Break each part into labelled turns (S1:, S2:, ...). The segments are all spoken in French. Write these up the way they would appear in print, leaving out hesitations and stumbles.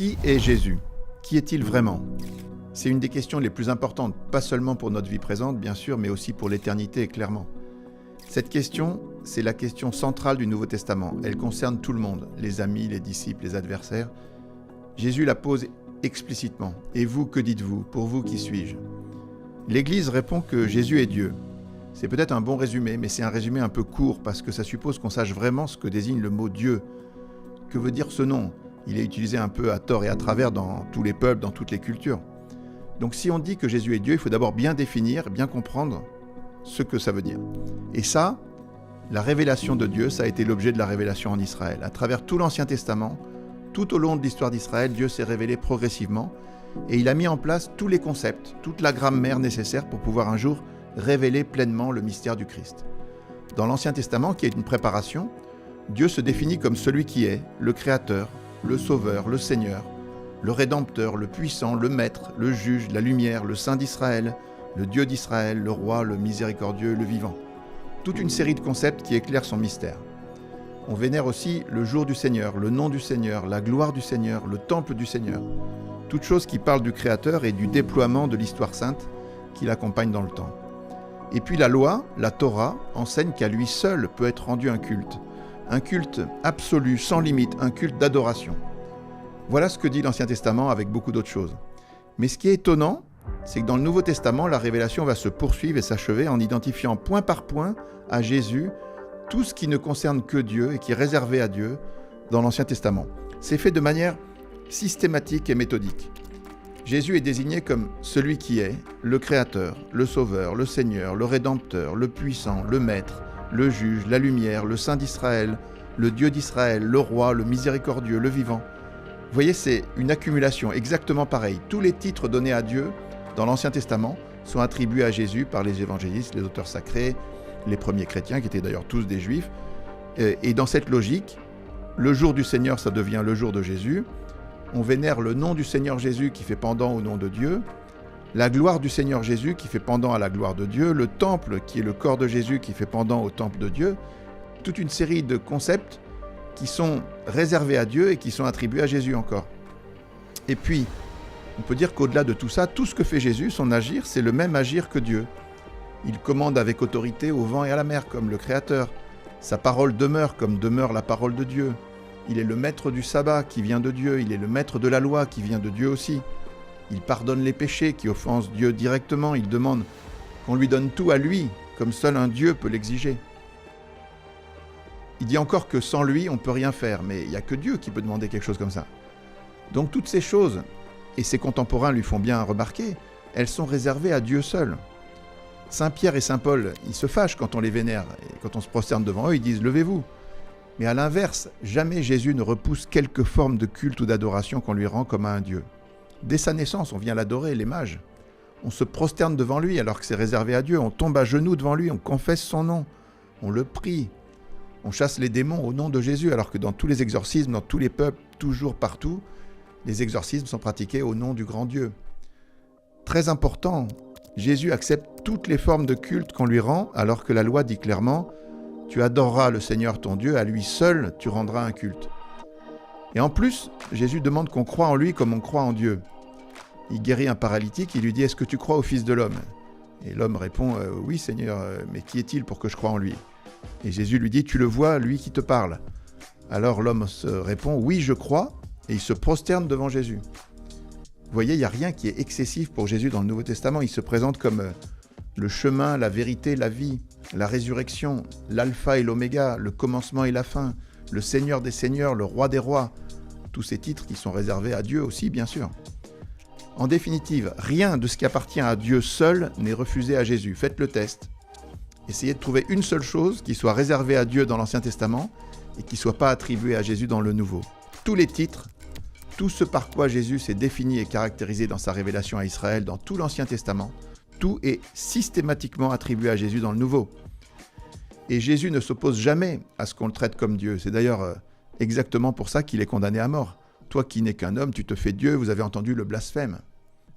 S1: Qui est Jésus? Qui est-il vraiment? C'est une des questions les plus importantes, pas seulement pour notre vie présente, bien sûr, mais aussi pour l'éternité, clairement. Cette question, c'est la question centrale du Nouveau Testament. Elle concerne tout le monde, les amis, les disciples, les adversaires. Jésus la pose explicitement. Et vous, que dites-vous? Pour vous, qui suis-je? L'Église répond que Jésus est Dieu. C'est peut-être un bon résumé, mais c'est un résumé un peu court parce que ça suppose qu'on sache vraiment ce que désigne le mot Dieu. Que veut dire ce nom? Il est utilisé un peu à tort et à travers dans tous les peuples, dans toutes les cultures. Donc si on dit que Jésus est Dieu, il faut d'abord bien définir, bien comprendre ce que ça veut dire. Et ça, la révélation de Dieu, ça a été l'objet de la révélation en Israël. À travers tout l'Ancien Testament, tout au long de l'histoire d'Israël, Dieu s'est révélé progressivement et il a mis en place tous les concepts, toute la grammaire nécessaire pour pouvoir un jour révéler pleinement le mystère du Christ. Dans l'Ancien Testament, qui est une préparation, Dieu se définit comme celui qui est, le Créateur, le Sauveur, le Seigneur, le Rédempteur, le Puissant, le Maître, le Juge, la Lumière, le Saint d'Israël, le Dieu d'Israël, le Roi, le Miséricordieux, le Vivant. Toute une série de concepts qui éclairent son mystère. On vénère aussi le jour du Seigneur, le nom du Seigneur, la gloire du Seigneur, le temple du Seigneur. Toutes choses qui parlent du Créateur et du déploiement de l'histoire sainte qui l'accompagne dans le temps. Et puis la loi, la Torah, enseigne qu'à lui seul peut être rendu un culte absolu, sans limite, un culte d'adoration. Voilà ce que dit l'Ancien Testament avec beaucoup d'autres choses. Mais ce qui est étonnant, c'est que dans le Nouveau Testament, la révélation va se poursuivre et s'achever en identifiant point par point à Jésus tout ce qui ne concerne que Dieu et qui est réservé à Dieu dans l'Ancien Testament. C'est fait de manière systématique et méthodique. Jésus est désigné comme celui qui est, le Créateur, le Sauveur, le Seigneur, le Rédempteur, le Puissant, le Maître, le Juge, la Lumière, le Saint d'Israël, le Dieu d'Israël, le Roi, le Miséricordieux, le Vivant. Vous voyez, c'est une accumulation exactement pareille. Tous les titres donnés à Dieu dans l'Ancien Testament sont attribués à Jésus par les évangélistes, les auteurs sacrés, les premiers chrétiens, qui étaient d'ailleurs tous des Juifs. Et dans cette logique, le jour du Seigneur, ça devient le jour de Jésus. On vénère le nom du Seigneur Jésus qui fait pendant au nom de Dieu, la gloire du Seigneur Jésus qui fait pendant à la gloire de Dieu, le temple qui est le corps de Jésus qui fait pendant au temple de Dieu, toute une série de concepts qui sont réservés à Dieu et qui sont attribués à Jésus encore. Et puis, on peut dire qu'au-delà de tout ça, tout ce que fait Jésus, son agir, c'est le même agir que Dieu. Il commande avec autorité au vent et à la mer comme le Créateur. Sa parole demeure comme demeure la parole de Dieu. Il est le maître du sabbat qui vient de Dieu, il est le maître de la loi qui vient de Dieu aussi. Il pardonne les péchés qui offensent Dieu directement, il demande qu'on lui donne tout à lui, comme seul un Dieu peut l'exiger. Il dit encore que sans lui, on ne peut rien faire, mais il n'y a que Dieu qui peut demander quelque chose comme ça. Donc toutes ces choses, et ses contemporains lui font bien remarquer, elles sont réservées à Dieu seul. Saint Pierre et Saint Paul, ils se fâchent quand on les vénère, et quand on se prosterne devant eux, ils disent « levez-vous ». Mais à l'inverse, jamais Jésus ne repousse quelque forme de culte ou d'adoration qu'on lui rend comme à un Dieu. Dès sa naissance, on vient l'adorer, les mages. On se prosterne devant lui alors que c'est réservé à Dieu. On tombe à genoux devant lui, on confesse son nom. On le prie. On chasse les démons au nom de Jésus alors que dans tous les exorcismes, dans tous les peuples, toujours partout, les exorcismes sont pratiqués au nom du grand Dieu. Très important, Jésus accepte toutes les formes de culte qu'on lui rend alors que la loi dit clairement « Tu adoreras le Seigneur ton Dieu, à lui seul tu rendras un culte ». Et en plus, Jésus demande qu'on croie en lui comme on croit en Dieu. Il guérit un paralytique, il lui dit « Est-ce que tu crois au Fils de l'homme ?» Et l'homme répond « Oui Seigneur, mais qui est-il pour que je croie en lui ?» Et Jésus lui dit « Tu le vois, lui qui te parle ?» Alors l'homme se répond « Oui, je crois » et il se prosterne devant Jésus. Vous voyez, il n'y a rien qui est excessif pour Jésus dans le Nouveau Testament. Il se présente comme le chemin, la vérité, la vie, la résurrection, l'alpha et l'oméga, le commencement et la fin, le Seigneur des seigneurs, le roi des rois. Tous ces titres qui sont réservés à Dieu aussi, bien sûr. En définitive, rien de ce qui appartient à Dieu seul n'est refusé à Jésus. Faites le test. Essayez de trouver une seule chose qui soit réservée à Dieu dans l'Ancien Testament et qui ne soit pas attribuée à Jésus dans le Nouveau. Tous les titres, tout ce par quoi Jésus s'est défini et caractérisé dans sa révélation à Israël dans tout l'Ancien Testament, tout est systématiquement attribué à Jésus dans le Nouveau. Et Jésus ne s'oppose jamais à ce qu'on le traite comme Dieu. C'est d'ailleurs exactement pour ça qu'il est condamné à mort. Toi qui n'es qu'un homme, tu te fais Dieu, vous avez entendu le blasphème.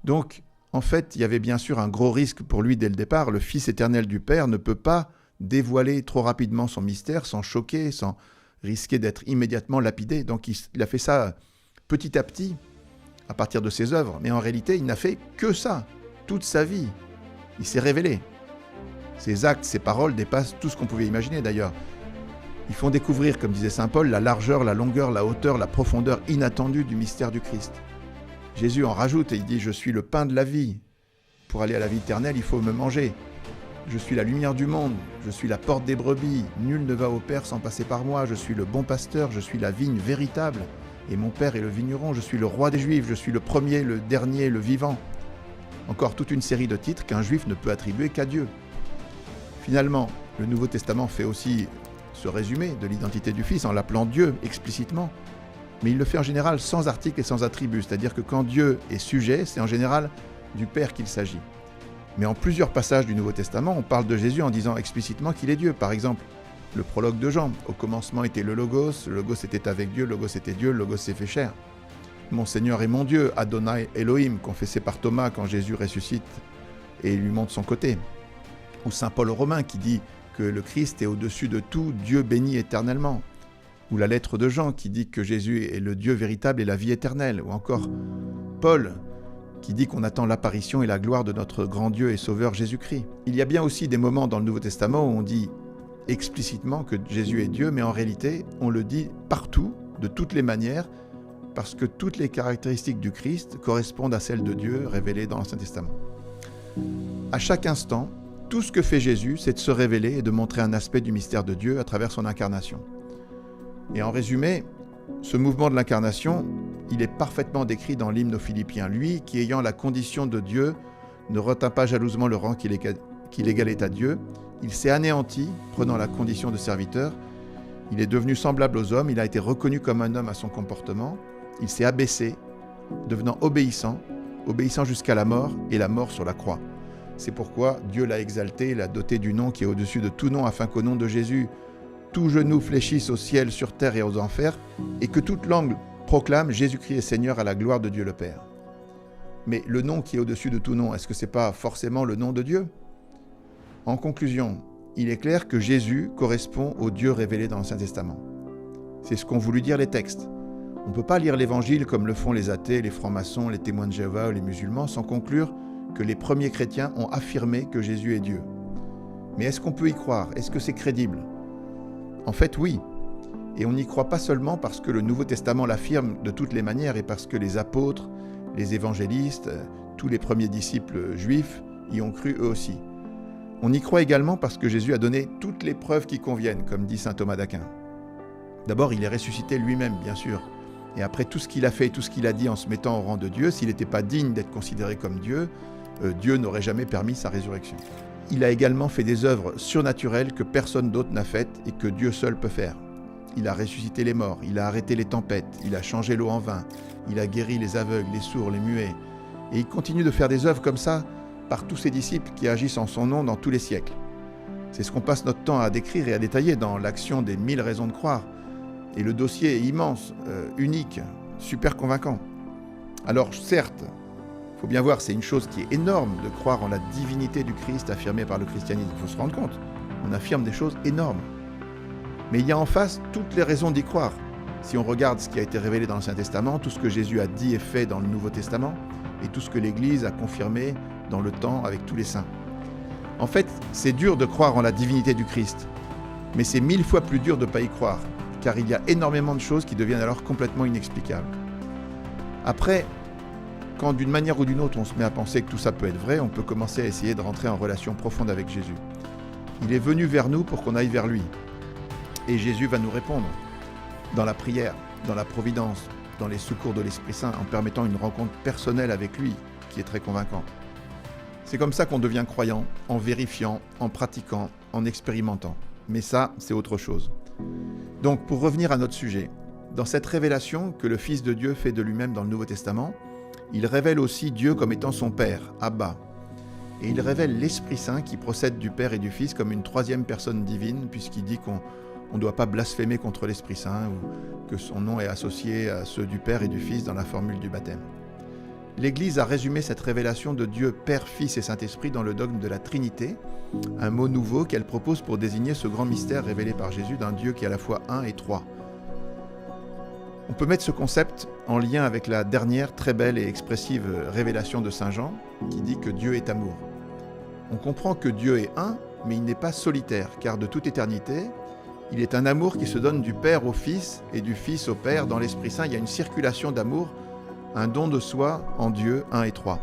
S1: Donc, en fait, il y avait bien sûr un gros risque pour lui dès le départ. Le Fils éternel du Père ne peut pas dévoiler trop rapidement son mystère, sans choquer, sans risquer d'être immédiatement lapidé. Donc il a fait ça petit à petit, à partir de ses œuvres, mais en réalité, il n'a fait que ça, toute sa vie. Il s'est révélé. Ses actes, ses paroles dépassent tout ce qu'on pouvait imaginer d'ailleurs. Ils font découvrir, comme disait saint Paul, la largeur, la longueur, la hauteur, la profondeur inattendue du mystère du Christ. Jésus en rajoute et il dit « Je suis le pain de la vie. Pour aller à la vie éternelle, il faut me manger. Je suis la lumière du monde, je suis la porte des brebis. Nul ne va au Père sans passer par moi. Je suis le bon pasteur, je suis la vigne véritable. Et mon Père est le vigneron, je suis le roi des Juifs, je suis le premier, le dernier, le vivant. » Encore toute une série de titres qu'un Juif ne peut attribuer qu'à Dieu. Finalement, le Nouveau Testament fait aussi ce résumé de l'identité du Fils en l'appelant Dieu explicitement, mais il le fait en général sans article et sans attribut, c'est-à-dire que quand Dieu est sujet, c'est en général du Père qu'il s'agit. Mais en plusieurs passages du Nouveau Testament, on parle de Jésus en disant explicitement qu'il est Dieu. Par exemple, le prologue de Jean, au commencement était le Logos était avec Dieu, le Logos était Dieu, le Logos s'est fait chair. Mon Seigneur et mon Dieu, Adonai Elohim, confessé par Thomas quand Jésus ressuscite et lui montre son côté. Ou saint Paul aux Romains qui dit que le Christ est au-dessus de tout, Dieu béni éternellement. Ou la lettre de Jean qui dit que Jésus est le Dieu véritable et la vie éternelle. Ou encore Paul qui dit qu'on attend l'apparition et la gloire de notre grand Dieu et Sauveur Jésus-Christ. Il y a bien aussi des moments dans le Nouveau Testament où on dit explicitement que Jésus est Dieu, mais en réalité, on le dit partout, de toutes les manières, parce que toutes les caractéristiques du Christ correspondent à celles de Dieu révélées dans l'Ancien Testament. À chaque instant, tout ce que fait Jésus, c'est de se révéler et de montrer un aspect du mystère de Dieu à travers son incarnation. Et en résumé, ce mouvement de l'incarnation, il est parfaitement décrit dans l'hymne aux Philippiens. Lui, qui ayant la condition de Dieu, ne retint pas jalousement le rang qu'il égalait à Dieu. Il s'est anéanti, prenant la condition de serviteur. Il est devenu semblable aux hommes, il a été reconnu comme un homme à son comportement. Il s'est abaissé, devenant obéissant jusqu'à la mort et la mort sur la croix. C'est pourquoi Dieu l'a exalté, l'a doté du nom qui est au-dessus de tout nom, afin qu'au nom de Jésus, tout genou fléchisse au ciel, sur terre et aux enfers, et que toute langue proclame Jésus-Christ est Seigneur à la gloire de Dieu le Père. Mais le nom qui est au-dessus de tout nom, est-ce que ce n'est pas forcément le nom de Dieu ? En conclusion, il est clair que Jésus correspond au Dieu révélé dans l'Ancien Testament. C'est ce qu'ont voulu dire les textes. On ne peut pas lire l'Évangile comme le font les athées, les francs-maçons, les témoins de Jéhovah ou les musulmans sans conclure que les premiers chrétiens ont affirmé que Jésus est Dieu. Mais est-ce qu'on peut y croire ? Est-ce que c'est crédible ? En fait, oui. Et on n'y croit pas seulement parce que le Nouveau Testament l'affirme de toutes les manières et parce que les apôtres, les évangélistes, tous les premiers disciples juifs y ont cru eux aussi. On y croit également parce que Jésus a donné toutes les preuves qui conviennent, comme dit saint Thomas d'Aquin. D'abord, il est ressuscité lui-même, bien sûr. Et après tout ce qu'il a fait et tout ce qu'il a dit en se mettant au rang de Dieu, s'il n'était pas digne d'être considéré comme Dieu, Dieu n'aurait jamais permis sa résurrection. Il a également fait des œuvres surnaturelles que personne d'autre n'a faites et que Dieu seul peut faire. Il a ressuscité les morts, il a arrêté les tempêtes, il a changé l'eau en vin, il a guéri les aveugles, les sourds, les muets. Et il continue de faire des œuvres comme ça par tous ses disciples qui agissent en son nom dans tous les siècles. C'est ce qu'on passe notre temps à décrire et à détailler dans l'Action des 1000 raisons de croire. Et le dossier est immense, unique, super convaincant. Alors certes, il faut bien voir, c'est une chose qui est énorme de croire en la divinité du Christ affirmée par le christianisme. Il faut se rendre compte, on affirme des choses énormes. Mais il y a en face toutes les raisons d'y croire. Si on regarde ce qui a été révélé dans l'Ancien Testament, tout ce que Jésus a dit et fait dans le Nouveau Testament, et tout ce que l'Église a confirmé dans le temps avec tous les saints. En fait, c'est dur de croire en la divinité du Christ, mais c'est 1000 fois plus dur de ne pas y croire, car il y a énormément de choses qui deviennent alors complètement inexplicables. Après, quand d'une manière ou d'une autre on se met à penser que tout ça peut être vrai, on peut commencer à essayer de rentrer en relation profonde avec Jésus. Il est venu vers nous pour qu'on aille vers lui. Et Jésus va nous répondre dans la prière, dans la providence, dans les secours de l'Esprit Saint, en permettant une rencontre personnelle avec lui, qui est très convaincante. C'est comme ça qu'on devient croyant, en vérifiant, en pratiquant, en expérimentant. Mais ça, c'est autre chose. Donc, pour revenir à notre sujet, dans cette révélation que le Fils de Dieu fait de lui-même dans le Nouveau Testament, il révèle aussi Dieu comme étant son Père, Abba. Et il révèle l'Esprit Saint qui procède du Père et du Fils comme une troisième personne divine, puisqu'il dit qu'on ne doit pas blasphémer contre l'Esprit Saint ou que son nom est associé à ceux du Père et du Fils dans la formule du baptême. L'Église a résumé cette révélation de Dieu Père, Fils et Saint-Esprit dans le dogme de la Trinité, un mot nouveau qu'elle propose pour désigner ce grand mystère révélé par Jésus d'un Dieu qui est à la fois un et trois. On peut mettre ce concept en lien avec la dernière très belle et expressive révélation de Saint Jean qui dit que Dieu est amour. On comprend que Dieu est un, mais il n'est pas solitaire, car de toute éternité, il est un amour qui se donne du Père au Fils et du Fils au Père. Dans l'Esprit Saint, il y a une circulation d'amour, un don de soi en Dieu, un et trois.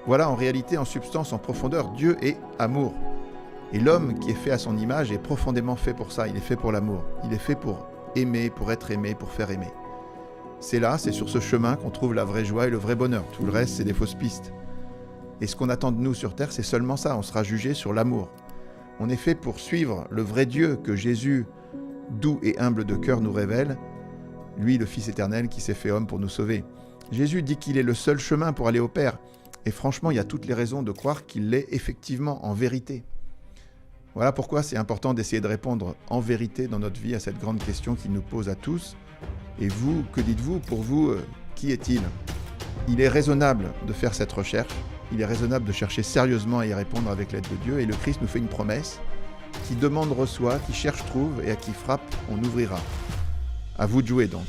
S1: Voilà en réalité, en substance, en profondeur, Dieu est amour. Et l'homme qui est fait à son image est profondément fait pour ça, il est fait pour l'amour. Il est fait pour aimer, pour être aimé, pour faire aimer. C'est là, c'est sur ce chemin qu'on trouve la vraie joie et le vrai bonheur. Tout le reste, c'est des fausses pistes. Et ce qu'on attend de nous sur terre, c'est seulement ça, on sera jugé sur l'amour. On est fait pour suivre le vrai Dieu que Jésus, doux et humble de cœur, nous révèle, lui, le Fils éternel qui s'est fait homme pour nous sauver. Jésus dit qu'il est le seul chemin pour aller au Père. Et franchement, il y a toutes les raisons de croire qu'il l'est effectivement, en vérité. Voilà pourquoi c'est important d'essayer de répondre en vérité dans notre vie à cette grande question qu'il nous pose à tous. Et vous, que dites-vous? Pour vous, qui est-il? Il est raisonnable de faire cette recherche. Il est raisonnable de chercher sérieusement à y répondre avec l'aide de Dieu. Et le Christ nous fait une promesse. Qui demande reçoit, qui cherche trouve, et à qui frappe on ouvrira. À vous de jouer donc.